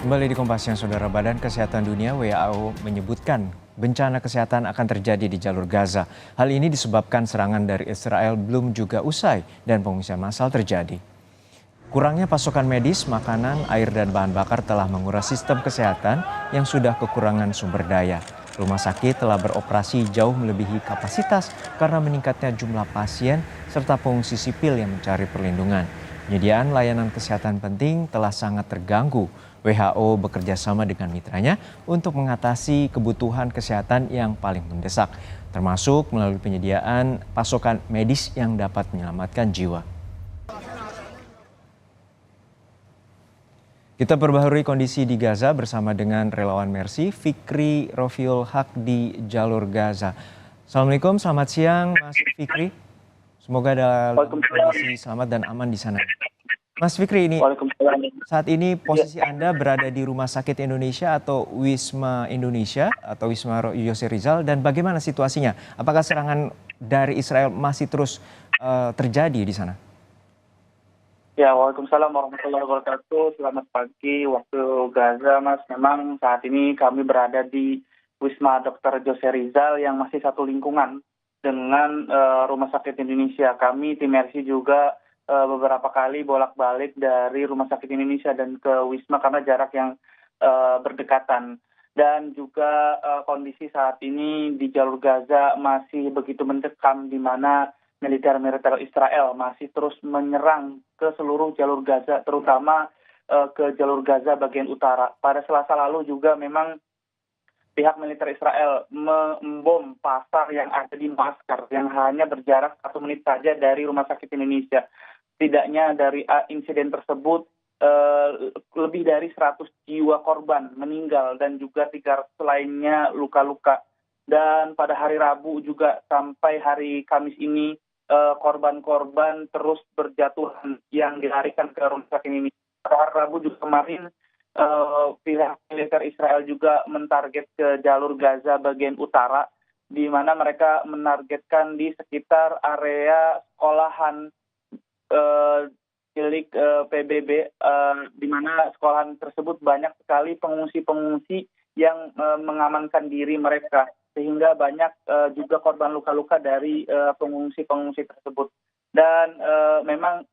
Kembali di Kompas Siang, Saudara. Badan Kesehatan Dunia WHO menyebutkan bencana kesehatan akan terjadi di jalur Gaza. Hal ini disebabkan serangan dari Israel belum juga usai dan pengungsian massal terjadi. Kurangnya pasokan medis, makanan, air, dan bahan bakar telah menguras sistem kesehatan yang sudah kekurangan sumber daya. Rumah sakit telah beroperasi jauh melebihi kapasitas karena meningkatnya jumlah pasien serta pengungsi sipil yang mencari perlindungan. Penyediaan layanan kesehatan penting telah sangat terganggu. WHO bekerja sama dengan mitranya untuk mengatasi kebutuhan kesehatan yang paling mendesak, termasuk melalui penyediaan pasokan medis yang dapat menyelamatkan jiwa. Kita perbaharui kondisi di Gaza bersama dengan relawan Mercy, Fikri Rofiul Haq di jalur Gaza. Assalamualaikum, selamat siang Mas Fikri. Semoga dalam kondisi selamat dan aman di sana. Mas Fikri, saat ini posisi Anda berada di Rumah Sakit Indonesia atau Wisma Indonesia atau Wisma Yose Rizal, dan bagaimana situasinya? Apakah serangan dari Israel masih terus terjadi di sana? Ya, Waalaikumsalam warahmatullahi wabarakatuh. Selamat pagi waktu Gaza, Mas. Memang saat ini kami berada di Wisma Dr. Yose Rizal yang masih satu lingkungan dengan Rumah Sakit Indonesia. Kami tim Mercy juga beberapa kali bolak-balik dari Rumah Sakit Indonesia dan ke Wisma karena jarak yang berdekatan. Dan juga kondisi saat ini di jalur Gaza masih begitu mencekam, di mana militer Israel masih terus menyerang ke seluruh jalur Gaza, terutama ke jalur Gaza bagian utara. Pada Selasa lalu juga memang pihak militer Israel membom pasar yang ada di Maskar yang hanya berjarak 1 menit saja dari Rumah Sakit Indonesia. Setidaknya dari insiden tersebut lebih dari 100 jiwa korban meninggal dan juga 300 lainnya luka-luka. Dan pada hari Rabu juga sampai hari Kamis ini korban-korban terus berjatuhan yang dilarikan ke Rumah Sakit Indonesia. Pada hari Rabu juga kemarin pihak militer Israel juga mentarget ke jalur Gaza bagian utara, di mana mereka menargetkan di sekitar area sekolahan milik PBB, di mana sekolahan tersebut banyak sekali pengungsi-pengungsi yang mengamankan diri mereka, sehingga banyak juga korban luka-luka dari pengungsi-pengungsi tersebut. Dan memang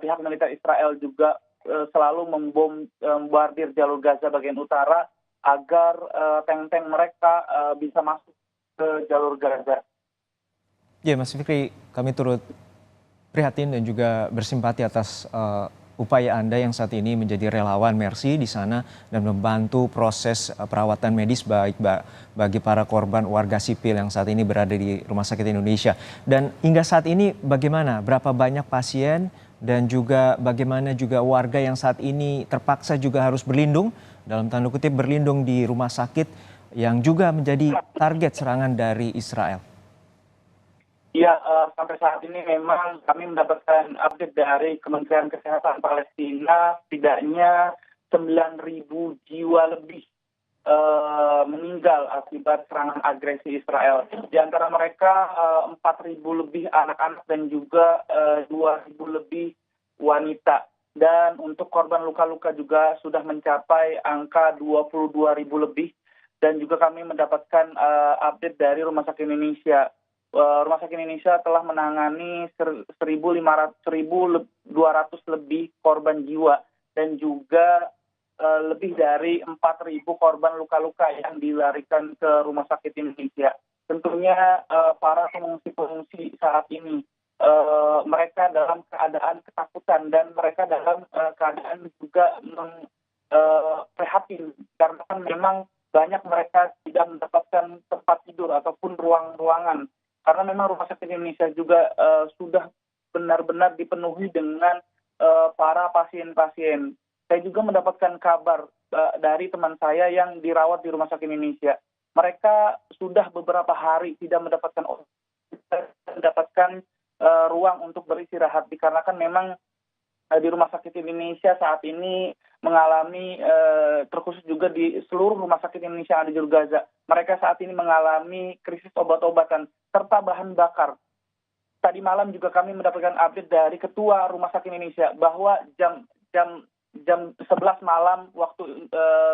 pihak militer Israel juga selalu membombardir jalur Gaza bagian utara agar tank-tank mereka bisa masuk ke jalur Gaza. Ya, Mas Fikri, kami turut prihatin dan juga bersimpati atas upaya Anda yang saat ini menjadi relawan Mercy di sana dan membantu proses perawatan medis baik bagi para korban warga sipil yang saat ini berada di Rumah Sakit Indonesia. Dan hingga saat ini bagaimana? Berapa banyak pasien dan juga bagaimana juga warga yang saat ini terpaksa juga harus berlindung, dalam tanda kutip berlindung di rumah sakit yang juga menjadi target serangan dari Israel? Ya, sampai saat ini memang kami mendapatkan update dari Kementerian Kesehatan Palestina, setidaknya 9.000 jiwa lebih meninggal akibat serangan agresi Israel. Di antara mereka 4.000 lebih anak-anak dan juga 2.000 lebih wanita. Dan untuk korban luka-luka juga sudah mencapai angka 22.000 lebih. Dan juga kami mendapatkan update dari Rumah Sakit Indonesia. Rumah Sakit Indonesia telah menangani 1.200 lebih korban jiwa dan juga lebih dari 4.000 korban luka-luka yang dilarikan ke Rumah Sakit Indonesia. Tentunya para pengungsi-pengungsi saat ini mereka dalam keadaan ketakutan dan mereka dalam keadaan juga prihatin karena kan memang banyak mereka tidak mendapatkan tempat tidur ataupun ruang-ruangan. Karena memang Rumah Sakit Indonesia juga sudah benar-benar dipenuhi dengan para pasien-pasien. Saya juga mendapatkan kabar dari teman saya yang dirawat di Rumah Sakit Indonesia. Mereka sudah beberapa hari tidak mendapatkan ruang untuk beristirahat, dikarenakan memang di Rumah Sakit Indonesia saat ini mengalami terkhusus juga di seluruh Rumah Sakit Indonesia yang ada di jalur Gaza. Mereka saat ini mengalami krisis obat-obatan serta bahan bakar. Tadi malam juga kami mendapatkan update dari Ketua Rumah Sakit Indonesia bahwa jam jam 11 malam waktu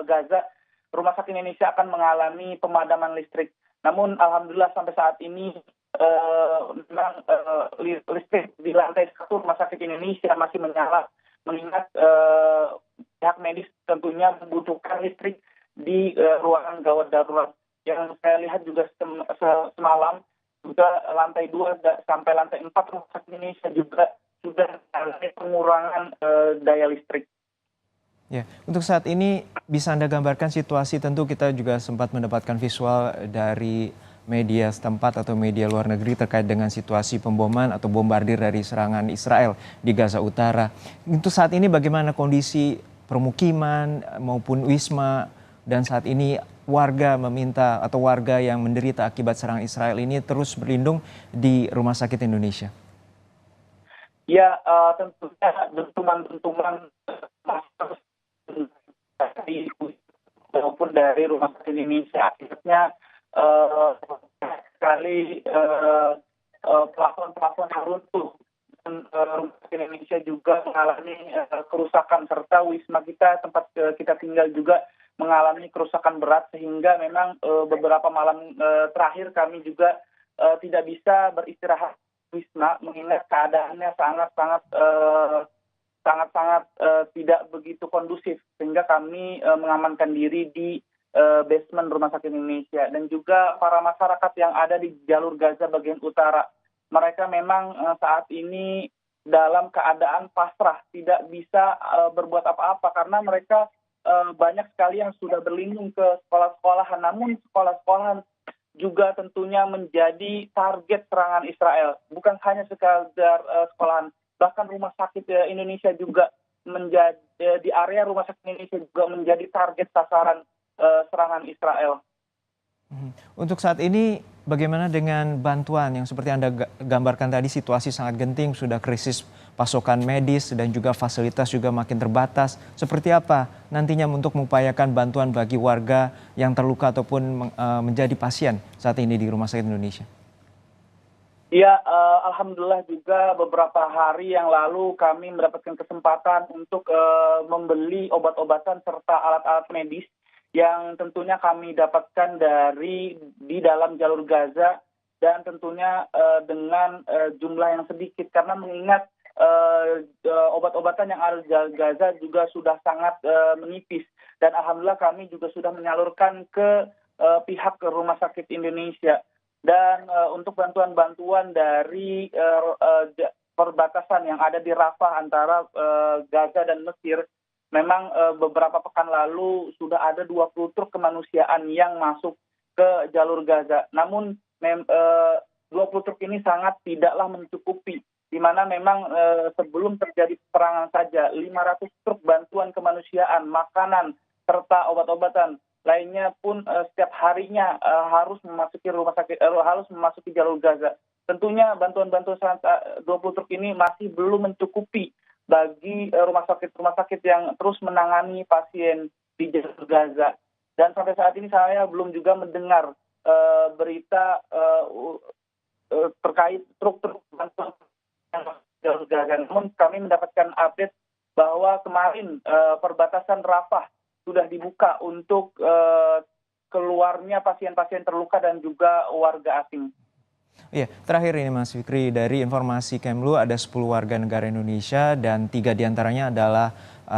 Gaza, Rumah Sakit Indonesia akan mengalami pemadaman listrik. Namun alhamdulillah sampai saat ini memang listrik di lantai 1 Rumah Sakit Indonesia masih menyala, mengingat pihak medis tentunya membutuhkan listrik di ruangan gawat darurat. Yang saya lihat juga semalam juga lantai 2 sampai lantai 4 Rumah Sakit Indonesia juga sudah ada pengurangan daya listrik. Ya, untuk saat ini bisa Anda gambarkan situasi, tentu kita juga sempat mendapatkan visual dari media setempat atau media luar negeri terkait dengan situasi pemboman atau bombardir dari serangan Israel di Gaza Utara. Untuk saat ini bagaimana kondisi permukiman maupun wisma, dan saat ini warga meminta atau warga yang menderita akibat serangan Israel ini terus berlindung di Rumah Sakit Indonesia? Ya, tentunya dentuman-dentuman dari maupun dari Rumah Sakit Indonesia. Akhirnya sekali plafon-plafon yang runtuh, dan Rumah Sakit Indonesia juga mengalami kerusakan, serta wisma kita tempat kita tinggal juga mengalami kerusakan berat, sehingga memang beberapa malam terakhir kami juga tidak bisa beristirahat wisma, mengingat keadaannya sangat-sangat tidak begitu kondusif, sehingga kami mengamankan diri di basement Rumah Sakit Indonesia. Dan juga para masyarakat yang ada di jalur Gaza bagian utara, mereka memang saat ini dalam keadaan pasrah, tidak bisa berbuat apa-apa karena mereka banyak sekali yang sudah berlindung ke sekolah-sekolahan, namun sekolah-sekolahan juga tentunya menjadi target serangan Israel. Bukan hanya sekadar sekolahan, bahkan Rumah Sakit Indonesia juga menjadi di area Rumah Sakit Indonesia juga menjadi target sasaran serangan Israel. Untuk saat ini bagaimana dengan bantuan yang seperti Anda gambarkan tadi, situasi sangat genting, sudah krisis pasokan medis dan juga fasilitas juga makin terbatas. Seperti apa nantinya untuk mengupayakan bantuan bagi warga yang terluka ataupun menjadi pasien saat ini di Rumah Sakit Indonesia? Ya, alhamdulillah juga beberapa hari yang lalu kami mendapatkan kesempatan untuk membeli obat-obatan serta alat-alat medis yang tentunya kami dapatkan di dalam jalur Gaza, dan tentunya dengan jumlah yang sedikit karena mengingat obat-obatan yang ada di jalur Gaza juga sudah sangat menipis, dan alhamdulillah kami juga sudah menyalurkan ke pihak Rumah Sakit Indonesia. Dan untuk bantuan-bantuan dari perbatasan yang ada di Rafah antara Gaza dan Mesir, memang beberapa pekan lalu sudah ada 20 truk kemanusiaan yang masuk ke jalur Gaza. Namun 20 truk ini sangat tidaklah mencukupi, di mana memang sebelum terjadi peperangan saja 500 truk bantuan kemanusiaan, makanan, serta obat-obatan lainnya pun setiap harinya harus memasuki harus memasuki jalur Gaza. Tentunya bantuan-bantuan 20 truk ini masih belum mencukupi bagi rumah sakit yang terus menangani pasien di jalur Gaza. Dan sampai saat ini saya belum juga mendengar berita terkait truk-truk bantuan yang masuk ke jalur Gaza. Namun kami mendapatkan update bahwa kemarin perbatasan Rafah sudah dibuka untuk keluarnya pasien-pasien terluka dan juga warga asing. Iya, terakhir ini Mas Fikri, dari informasi Kemlu ada 10 warga negara Indonesia dan 3 diantaranya adalah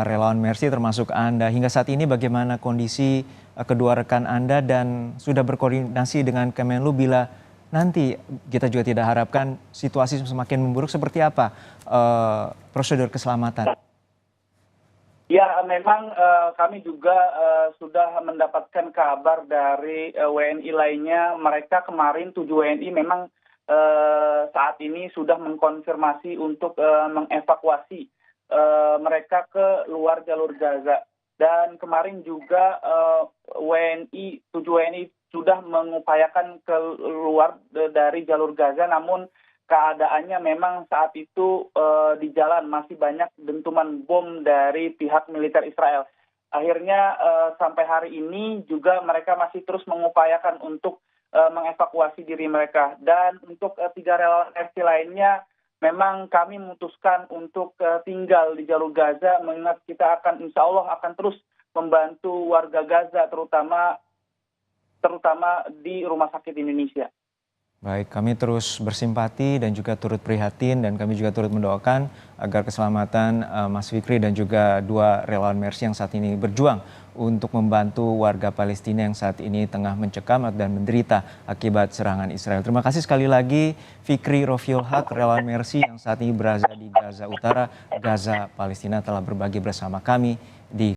relawan Mercy termasuk Anda. Hingga saat ini bagaimana kondisi kedua rekan Anda dan sudah berkoordinasi dengan Kemenlu bila nanti kita juga tidak harapkan situasi semakin memburuk, seperti apa prosedur keselamatan? Ya, memang kami juga sudah mendapatkan kabar dari WNI lainnya. Mereka kemarin 7 WNI memang saat ini sudah mengkonfirmasi untuk mengevakuasi mereka ke luar jalur Gaza. Dan kemarin juga 7 WNI sudah mengupayakan keluar dari jalur Gaza, namun keadaannya memang saat itu di jalan masih banyak dentuman bom dari pihak militer Israel. Akhirnya sampai hari ini juga mereka masih terus mengupayakan untuk mengevakuasi diri mereka. Dan untuk 3 relawan RC lainnya memang kami memutuskan untuk tinggal di jalur Gaza, mengingat kita akan insya Allah akan terus membantu warga Gaza, terutama di rumah sakit Indonesia. Baik, kami terus bersimpati dan juga turut prihatin, dan kami juga turut mendoakan agar keselamatan Mas Fikri dan juga dua relawan Mercy yang saat ini berjuang untuk membantu warga Palestina yang saat ini tengah mencekam dan menderita akibat serangan Israel. Terima kasih sekali lagi Fikri Rofiul Haq, relawan Mercy yang saat ini berada di Gaza Utara, Gaza, Palestina, telah berbagi bersama kami di